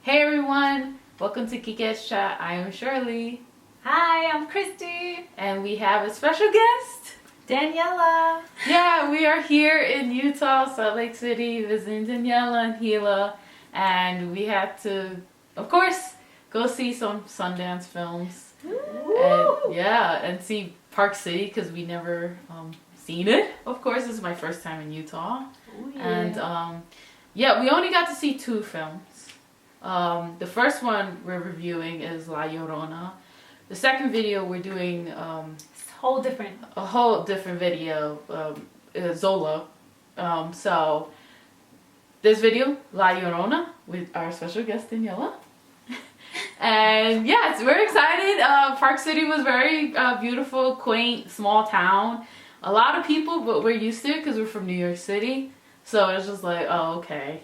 Hey everyone, welcome to Kike's Chat. I am Shirley. Hi, I'm Christy. And we have a special guest, Daniela. Yeah, we are here in Utah, Salt Lake City, visiting Daniela and Gila. And we had to, of course, go see some Sundance films. And see Park City because we never seen it. Of course, this is my first time in Utah. Ooh, yeah. And we only got to see 2 films. The first one we're reviewing is La Llorona. The second video we're doing a whole different video, Zola. So this video, La Llorona, with our special guest Daniela. And yes, we're excited. Park City was very beautiful, quaint, small town. A lot of people, but we're used to it because we're from New York City. So it's just like, oh, okay,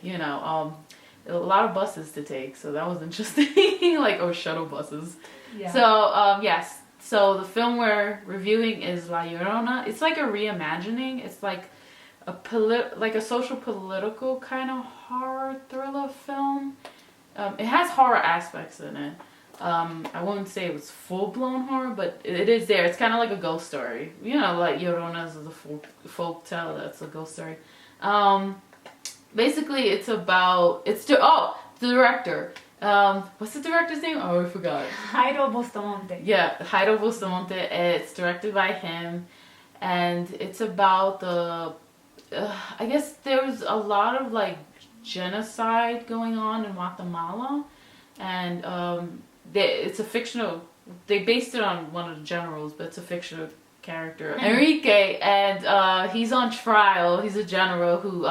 a lot of buses to take, so that was interesting. Or shuttle buses. Yeah. So yes, so the film we're reviewing is La Llorona. It's like a reimagining. It's like a social political kind of horror thriller film. It has horror aspects in it. I wouldn't say it was full blown horror, but it is there. It's kind of like a ghost story. Like Llorona is a folk tale. That's a ghost story. Basically, it's the director. What's the director's name? Oh, I forgot. Jairo Bustamante. Yeah, Jairo Bustamante. It's directed by him, and it's about I guess there was a lot of genocide going on in Guatemala, and it's a fictional. They based it on one of the generals, but it's a fictional character, Enrique, and he's on trial. He's a general who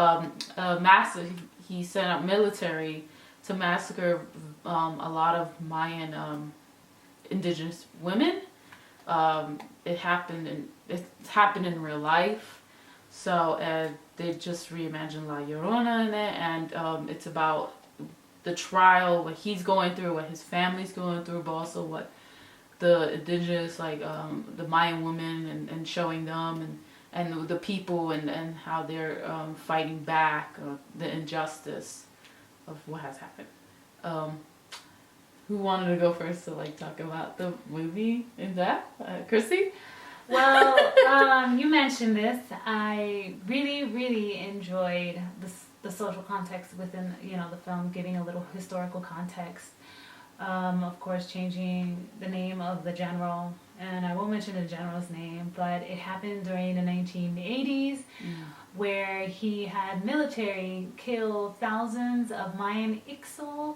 he sent out military to massacre a lot of Mayan indigenous women. It happened in real life, so they just reimagined La Llorona in it, and it's about the trial, what he's going through, what his family's going through, but also what the indigenous, the Mayan women, and showing them and the people and how they're fighting back the injustice of what has happened. Who wanted to go first to talk about the movie in depth? Christy? Well, you mentioned this. I really, really enjoyed the social context within the film, giving a little historical context. Of course, changing the name of the general, and I won't mention the general's name, but it happened during the 1980s, where he had military kill thousands of Mayan Ixil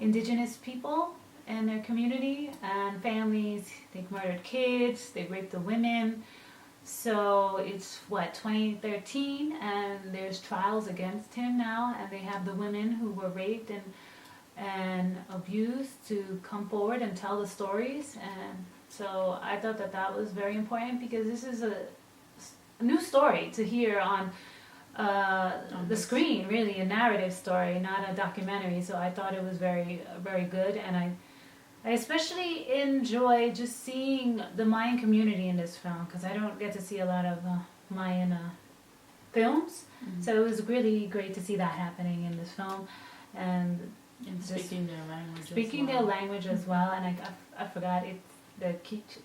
indigenous people in their community and families. They murdered kids, they raped the women. So it's 2013, and there's trials against him now, and they have the women who were raped and abused to come forward and tell the stories. And so I thought that was very important, because this is a new story to hear on the screen, really a narrative story, not a documentary. So I thought it was very, very good, and I especially enjoy just seeing the Mayan community in this film, because I don't get to see a lot of Mayan films. So it was really great to see that happening in this film, and speaking their language. Their language as well, and I forgot it.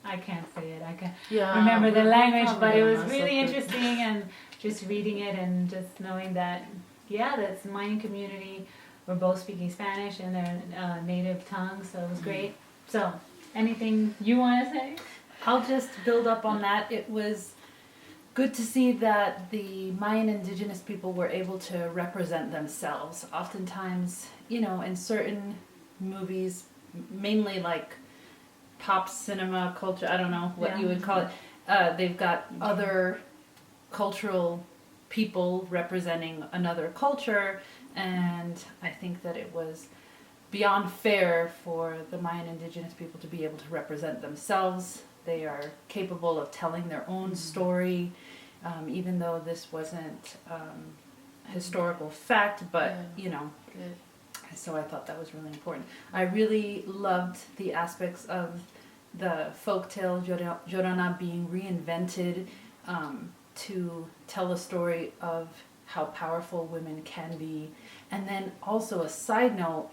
I can't say it. I can't Yeah, remember the language, but it was really interesting, and just reading it and just knowing that that's Mayan community. We're both speaking Spanish in their native tongue, so it was great. So, anything you want to say? I'll just build up on that. It was good to see that the Mayan indigenous people were able to represent themselves. Oftentimes, in certain movies, mainly pop cinema culture, I don't know what you would call it, they've got other cultural people representing another culture, and I think that it was beyond fair for the Mayan indigenous people to be able to represent themselves. They are capable of telling their own story, even though this wasn't historical fact, but so I thought that was really important. I really loved the aspects of the folktale Llorona being reinvented to tell the story of how powerful women can be. And then also a side note,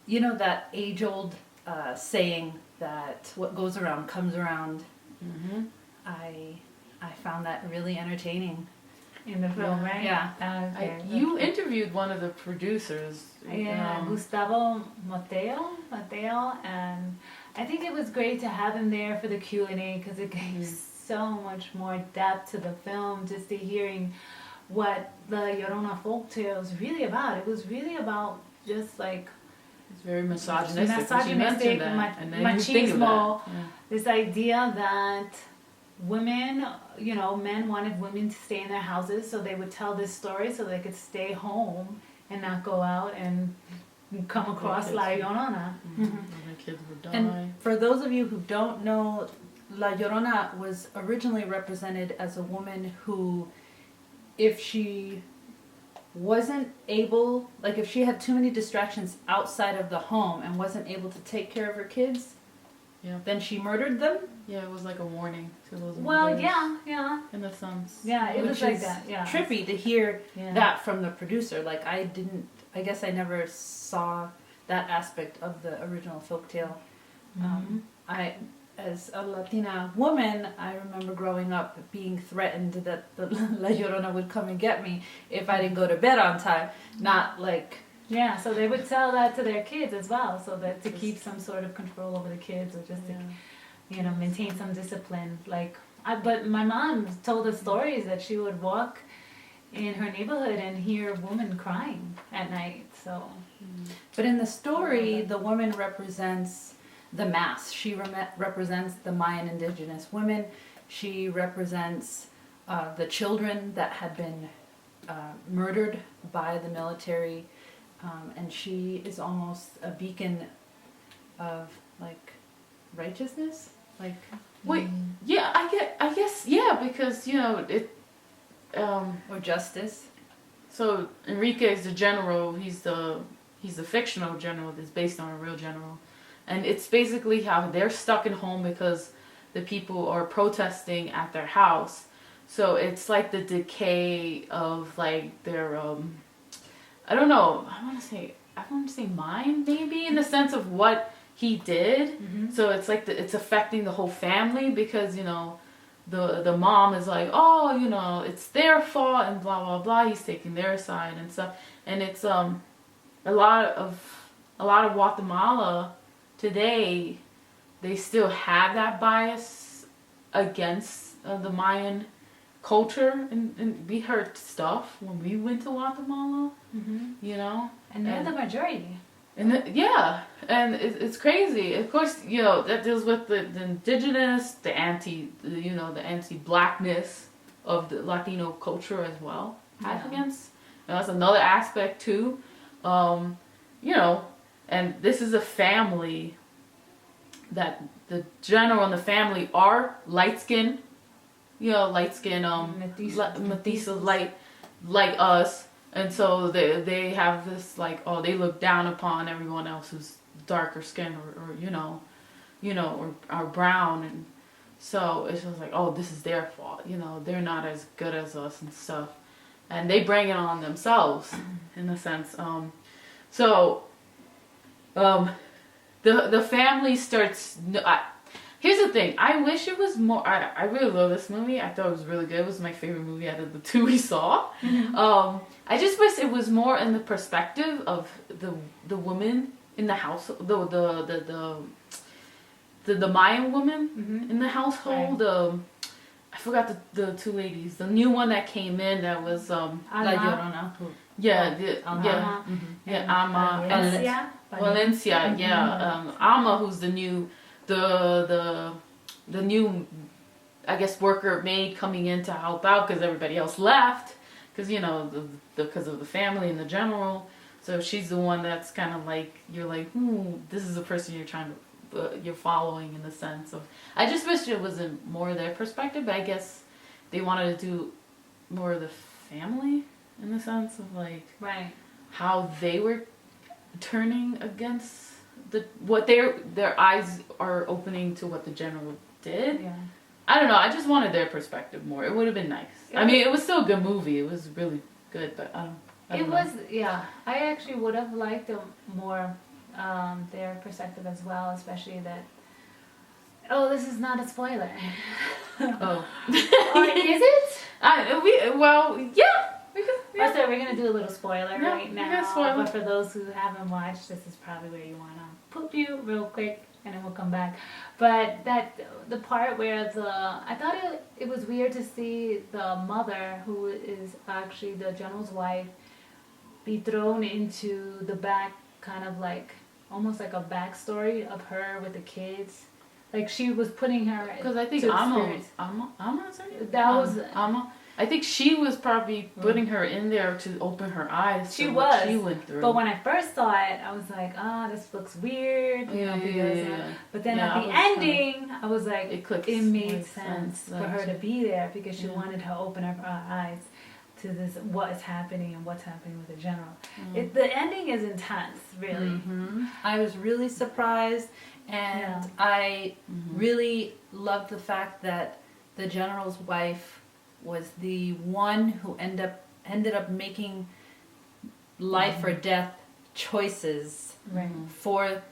you know that age-old saying that what goes around comes around. Mm-hmm. I found that really entertaining. In the film, right? Yeah. Okay. You interviewed one of the producers. Yeah, Gustavo Mateo, and I think it was great to have him there for the Q&A because it gave so much more depth to the film, just to hearing what the Llorona folktale is really about. It was really about just like It's very misogynistic. misogynistic, And then you think of machismo, that. Yeah. this idea that women, you know, men wanted women to stay in their houses, so they would tell this story so they could stay home and not go out and come across La Llorona. Mm-hmm. And the kids would die. And for those of you who don't know, La Llorona was originally represented as a woman who, if she wasn't able, like if she had too many distractions outside of the home and wasn't able to take care of her kids, then she murdered them. Yeah, it was like a warning to those Well, mothers, yeah. in a sense. Yeah, it Which was like is that, yeah. trippy to hear Yeah. that from the producer. Like I guess I never saw that aspect of the original folktale. As a Latina woman, I remember growing up being threatened that the La Llorona would come and get me if I didn't go to bed on time. Not like, Yeah, so they would tell that to their kids as well, so that to keep some sort of control over the kids, or just to, you know, maintain some discipline. Like, but my mom told us stories that she would walk in her neighborhood and hear women crying at night. So, but in the story, the woman represents the mass. She represents the Mayan indigenous women. She represents the children that had been murdered by the military. And she is almost a beacon of like righteousness, like. Wait, yeah, I guess, yeah, because you know it. Or justice. So Enrique is the general. He's the fictional general that's based on a real general, and it's basically how they're stuck at home because the people are protesting at their house. So it's like the decay of like their I don't know. I want to say mine, maybe, in the sense of what he did. Mm-hmm. So it's like it's affecting the whole family because, you know, the mom is like, oh, you know, it's their fault and blah blah blah. He's taking their side and stuff, and it's a lot of Guatemala today. They still have that bias against the Mayan culture, and we heard stuff when we went to Guatemala, you know, and they're the majority. and it's crazy. Of course, you know, that deals with the indigenous, the anti-blackness of the Latino culture as well. Against, and that's another aspect too. You know, and this is a family that the general and the family are light skinned. You know, light skin, mestizos, like us, and so they have this like, oh, they look down upon everyone else who's darker skin or or are brown, and so it's just like, oh, this is their fault, you know, they're not as good as us and stuff, and they bring it on themselves in a sense. The family starts. Here's the thing. I wish it was more. I really love this movie. I thought it was really good. It was my favorite movie out of the two we saw. I just wish it was more in the perspective of the woman in the house, the Mayan woman in the household. Right. I forgot the two ladies. The new one that came in that was La Llorona. Ama Valencia. Ama, who's the new. The new, I guess, worker maid coming in to help out because everybody else left because, you know, because of the family and the general. So she's the one that's kind of like, you're like, this is the person you're following in the sense of. I just wish it wasn't more their perspective, but I guess they wanted to do more of the family in the sense of like how they were turning against. What their eyes are opening to what the general did. Yeah. I don't know. I just wanted their perspective more. It would have been nice. I mean, it was still a good movie. It was really good, but I don't know. I actually would have liked a more their perspective as well, especially that. Oh, this is not a spoiler. Oh. Or is it? Yeah. We can, Yeah. So we're gonna do a little spoiler Yeah, right we now. can spoil But it. for those who haven't watched, this is probably where you wanna poop you real quick, and then we'll come back. But the part where I thought it was weird to see the mother, who is actually the general's wife, be thrown into the back, kind of like almost like a backstory of her with the kids. Like she was putting her. because I think to the Amma, spirits. Amma, sorry? That was. Amma. I think she was probably putting her in there to open her eyes. She to what was, she went through. But when I first saw it, I was like, this looks weird, you know, because. But then Yeah, at the ending, I was like, it clicks. it made Makes sense for like, her to be there because she Yeah. wanted to open her eyes to this, what is happening and what's happening with the general. Mm. The ending is intense, really. Mm-hmm. I was really surprised, and Yeah. I Mhm. really loved the fact that the general's wife was the one who ended up making life or death choices Right. for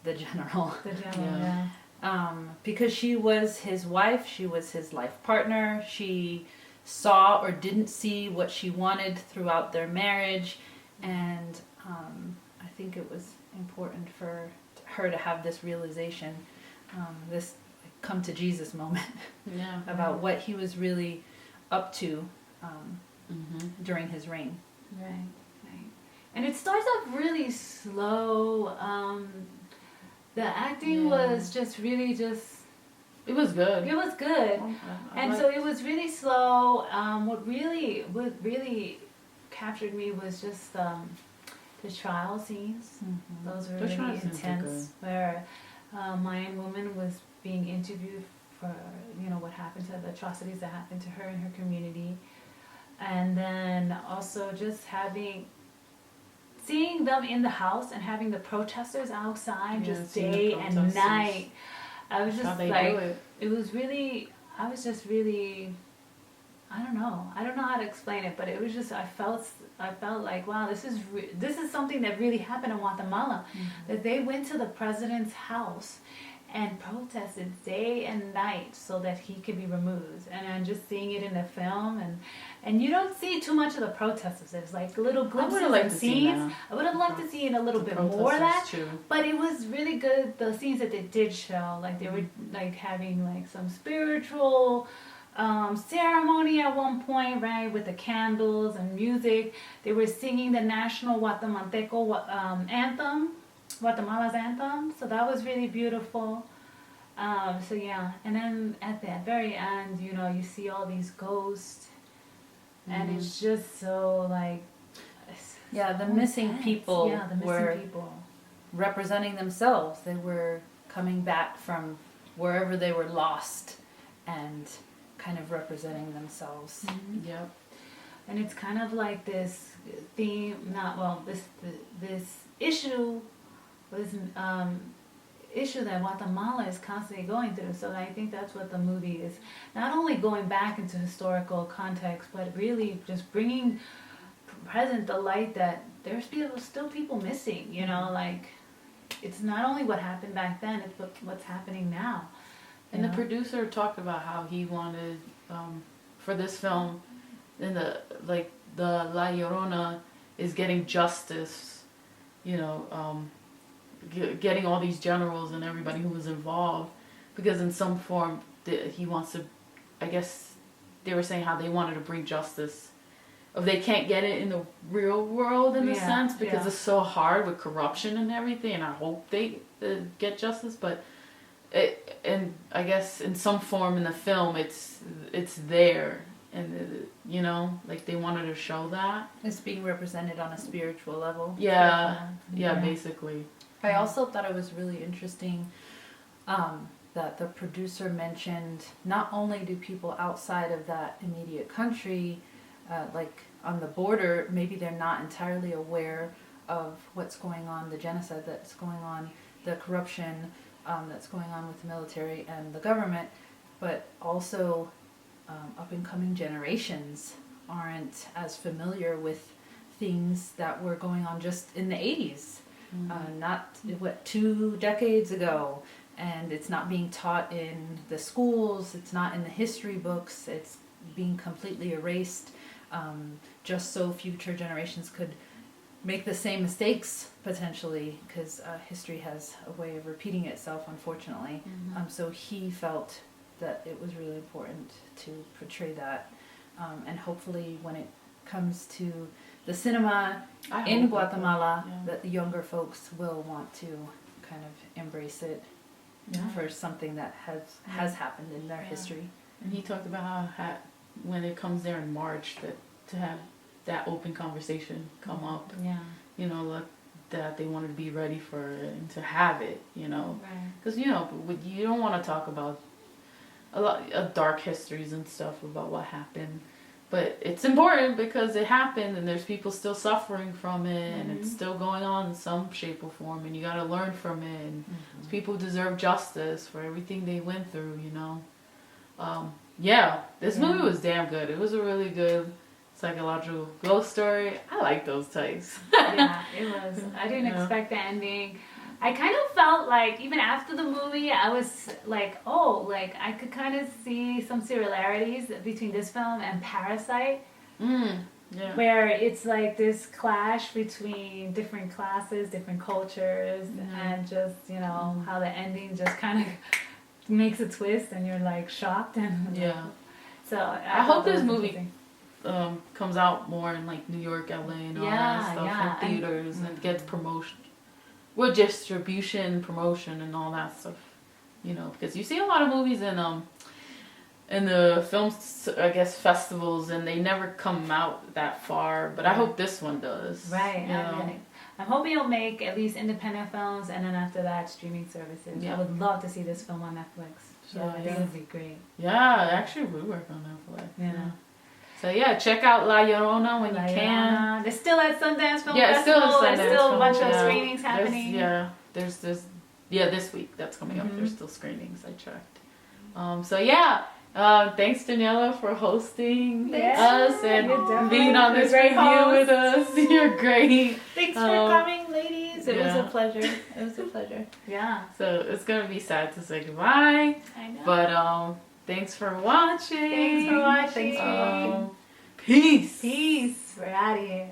the general. The general, Yeah. yeah. Because she was his wife, she was his life partner, she saw or didn't see what she wanted throughout their marriage, and I think it was important for her to have this realization, this come to Jesus moment Yeah. about what he was really up to Mhm. during his reign. Right, right. And it starts off really slow. The acting Yeah. was just really just. It was good. It was good. I And liked- so it was really slow. What really captured me was just the trial scenes. Those were The trial really scenes were intense. Where a Mayan woman was being interviewed for what happened to the atrocities that happened to her in her community, and then also just seeing them in the house and having the protesters outside Yeah, just seeing the day and protesters. night. I was How just they do like, it. it was really, I was just really, I don't know how to explain it, but it was just, I felt like, wow, this is something that really happened in Guatemala, that they went to the president's house and protested day and night so that he could be removed. And I'm just seeing it in the film, and you don't see too much of the protesters. There's like little I glimpses would have liked and to see scenes. that. I would have liked to see in a little The bit more of that. protesters, too. But it was really good, the scenes that they did show. Like they were like having like some spiritual ceremony at one point, right, with the candles and music. They were singing the national Guatemalteco anthem, Guatemala's anthem. So that was really beautiful. So yeah, and then at the very end, you see all these ghosts, and it's just so like. Yeah, the so missing intense. people Yeah, the missing were people. representing themselves. They were coming back from wherever they were lost and kind of representing themselves. Yep. And it's kind of like this theme, this issue was issue that Guatemala is constantly going through. So I think that's what the movie is. Not only going back into historical context, but really just bringing present the light that there's still people missing, like it's not only what happened back then, it's what's happening now. And the producer talked about how he wanted, for this film, in the La Llorona is getting justice, getting all these generals and everybody who was involved, because in some form he wants to, I guess they were saying how they wanted to bring justice. If they can't get it in the real world in a sense, because it's so hard with corruption and everything, and I hope they get justice, but and I guess in some form in the film it's there, and like they wanted to show that It's being represented on a spiritual level. yeah basically. I also thought it was really interesting that the producer mentioned not only do people outside of that immediate country, like on the border, maybe they're not entirely aware of what's going on, the genocide that's going on, the corruption that's going on with the military and the government, but also up-and-coming generations aren't as familiar with things that were going on just in the 80s. not 2 decades ago, and it's not being taught in the schools, it's not in the history books, it's being completely erased, just so future generations could make the same mistakes potentially, because history has a way of repeating itself, unfortunately. So he felt that it was really important to portray that, and hopefully when it comes to the cinema in Guatemala, that the younger folks will want to kind of embrace it for something that has happened in their history. And he talked about how when it comes there in March, that to have that open conversation come up, you know, like, that they wanted to be ready for it and to have it, you know, because you know, you don't want to talk about a lot of dark histories and stuff about what happened, but it's important because it happened and there's people still suffering from it, and it's still going on in some shape or form, and you got to learn from it, and people deserve justice for everything they went through, you know. This movie was damn good. It was a really good psychological ghost story. I like those types. Yeah, it was. I didn't expect the ending. I kind of felt like, even after the movie, I was like, oh, like I could kind of see some similarities between this film and Parasite. Where it's like this clash between different classes, different cultures, and just, you know, how the ending just kind of makes a twist and you're like shocked. And so I hope this movie comes out more in like New York, LA, and all that stuff, in theaters, and gets promotion, with distribution, promotion, and all that stuff. You know, because you see a lot of movies in the films, I guess, festivals, and they never come out that far. But I hope this one does. Right. I'm hoping it'll make at least independent films, and then after that, streaming services. I would love to see this film on Netflix. So I think it would be great. Yeah, actually, we work on Netflix. Yeah. So yeah, check out La Llorona when you can. They're still at Sundance Film Festival. There's still a bunch of screenings happening. There's this week that's coming up. There's still screenings. I checked. Thanks Daniela for hosting us and being on this review with us. You're great. Thanks for coming, ladies. It was a pleasure. Yeah. So it's gonna be sad to say goodbye. I know. But thanks for watching. Thanks for watching. Peace. Peace. We're out of here.